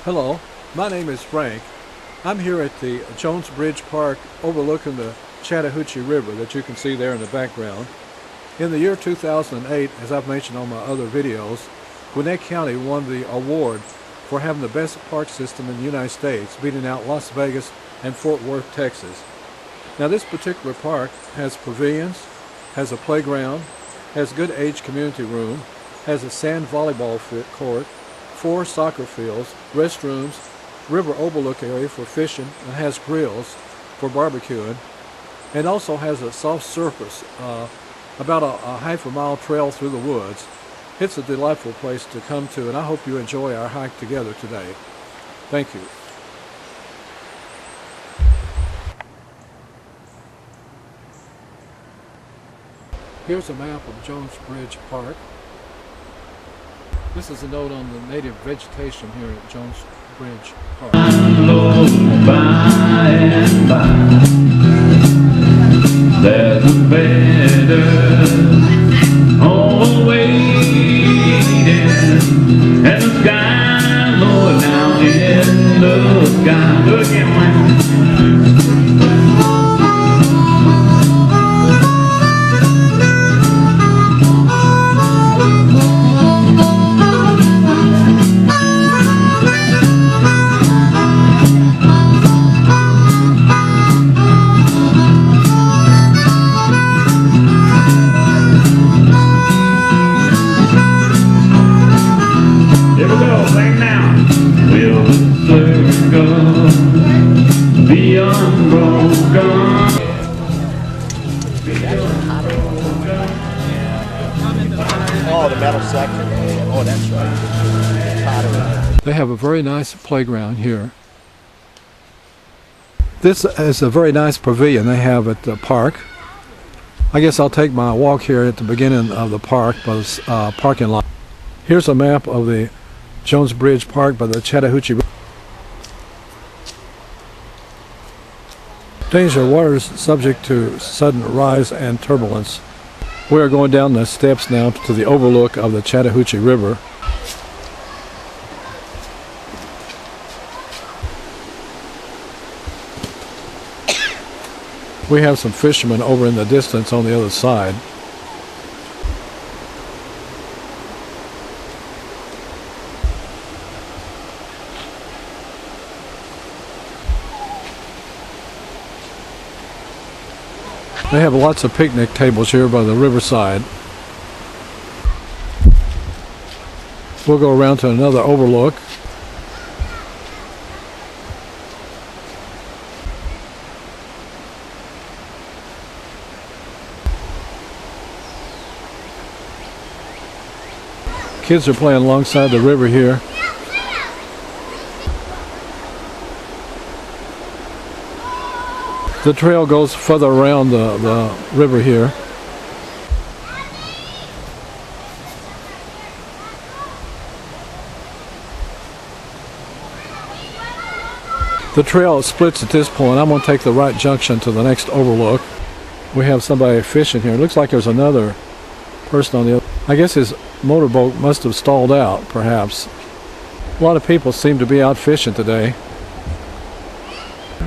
Hello, my name is Frank. I'm here at the Jones Bridge Park overlooking the Chattahoochee River that you can see there in the background. In the year 2008, as I've mentioned on my other videos, Gwinnett County won the award for having the best park system in the United States, beating out Las Vegas and Fort Worth, Texas. Now this particular park has pavilions, has a playground, has good age community room, has a sand volleyball court, 4 soccer fields, restrooms, river overlook area for fishing, and has grills for barbecuing, and also has a soft surface, about a half a mile trail through the woods. It's a delightful place to come to, and I hope you enjoy our hike together today. Thank you. Here's a map of Jones Bridge Park. This is a note on the native vegetation here at Jones Bridge Park. By and by, there's a better home waiting, and the sky, Lord, now in the sky. Do it again, man. Oh, the metal section. Oh, that's right. They have a very nice playground here. This is a very nice pavilion they have at the park. I guess I'll take my walk here at the beginning of the park by the parking lot. Here's a map of the Jones Bridge Park by the Chattahoochee River. Danger water is subject to sudden rise and turbulence. We are going down the steps now to the overlook of the Chattahoochee River. We have some fishermen over in the distance on the other side. They have lots of picnic tables here by the riverside. We'll go around to another overlook. Kids are playing alongside the river here. The trail goes further around the river here. The trail splits at this point. I'm going to take the right junction to the next overlook. We have somebody fishing here. It looks like there's another person on the other. I guess his motorboat must have stalled out, perhaps. A lot of people seem to be out fishing today.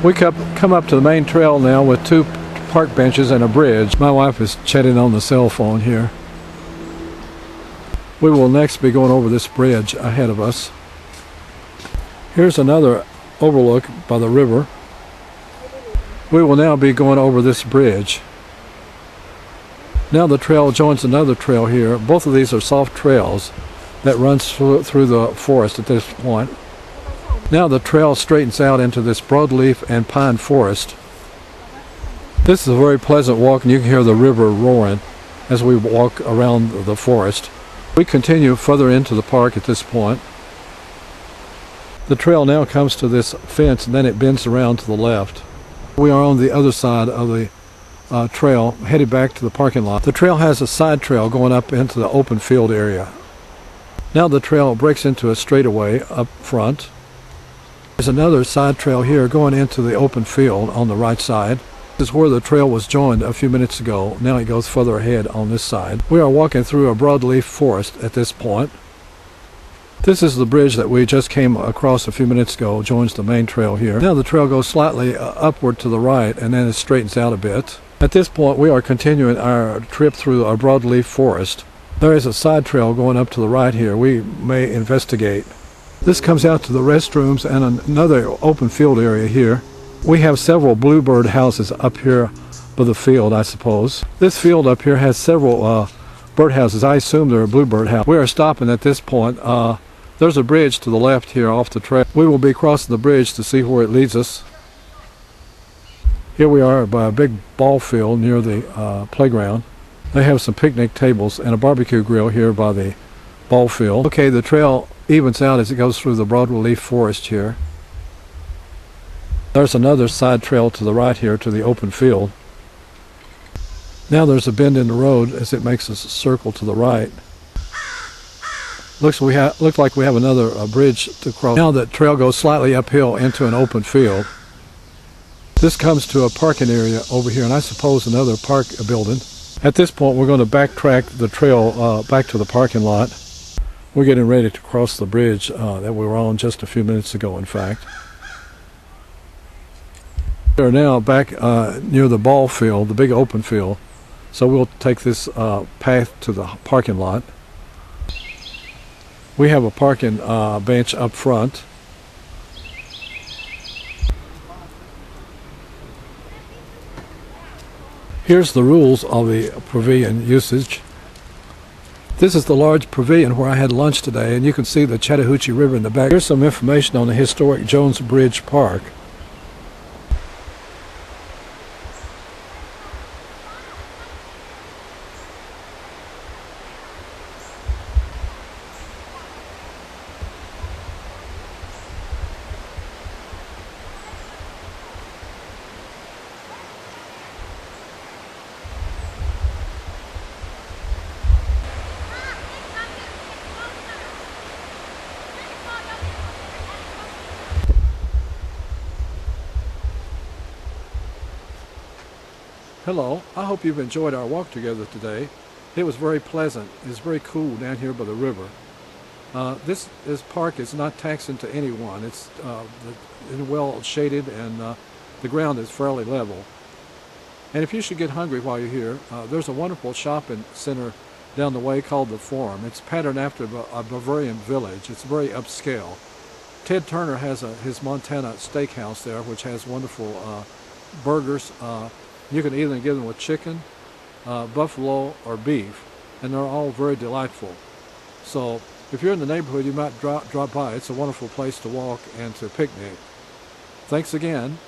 We come up to the main trail now with 2 park benches and a bridge. My wife is chatting on the cell phone here. We will next be going over this bridge ahead of us. Here's another overlook by the river. We will now be going over this bridge. Now the trail joins another trail here. Both of these are soft trails that runs through the forest at this point. Now the trail straightens out into this broadleaf and pine forest. This is a very pleasant walk, and you can hear the river roaring as we walk around the forest. We continue further into the park at this point. The trail now comes to this fence, and then it bends around to the left. We are on the other side of the trail, headed back to the parking lot. The trail has a side trail going up into the open field area. Now the trail breaks into a straightaway up front. There's another side trail here going into the open field on the right side. This is where the trail was joined a few minutes ago. Now it goes further ahead on this side. We are walking through a broadleaf forest at this point. This is the bridge that we just came across a few minutes ago, joins the main trail here. Now the trail goes slightly upward to the right, and then it straightens out a bit. At this point, we are continuing our trip through a broadleaf forest. There is a side trail going up to the right here. We may investigate. This comes out to the restrooms and another open field area here. We have several bluebird houses up here by the field, I suppose. This field up here has several birdhouses. I assume they're a bluebird house. We are stopping at this point. There's a bridge to the left here off the trail. We will be crossing the bridge to see where it leads us. Here we are by a big ball field near the playground. They have some picnic tables and a barbecue grill here by the ball field. Okay, the trail evens out as it goes through the broadleaf forest here. There's another side trail to the right here to the open field. Now there's a bend in the road as it makes a circle to the right. Looks like we have another bridge to cross. Now the trail goes slightly uphill into an open field. This comes to a parking area over here, and I suppose another park building. At this point, we're going to backtrack the trail back to the parking lot. We're getting ready to cross the bridge that we were on just a few minutes ago, in fact. We are now back near the ball field, the big open field. So we'll take this path to the parking lot. We have a parking bench up front. Here's the rules of the pavilion usage. This is the large pavilion where I had lunch today, and you can see the Chattahoochee River in the back. Here's some information on the historic Jones Bridge Park. Hello, I hope you've enjoyed our walk together today. It was very pleasant. It's very cool down here by the river. This park is not taxing to anyone. It's well shaded, and the ground is fairly level. And if you should get hungry while you're here, there's a wonderful shopping center down the way called the Forum. It's patterned after a Bavarian village. It's very upscale. Ted Turner has his Montana steakhouse there, which has wonderful burgers. You can either get them with chicken, buffalo, or beef, and they're all very delightful. So if you're in the neighborhood, you might drop by. It's a wonderful place to walk and to picnic. Thanks again.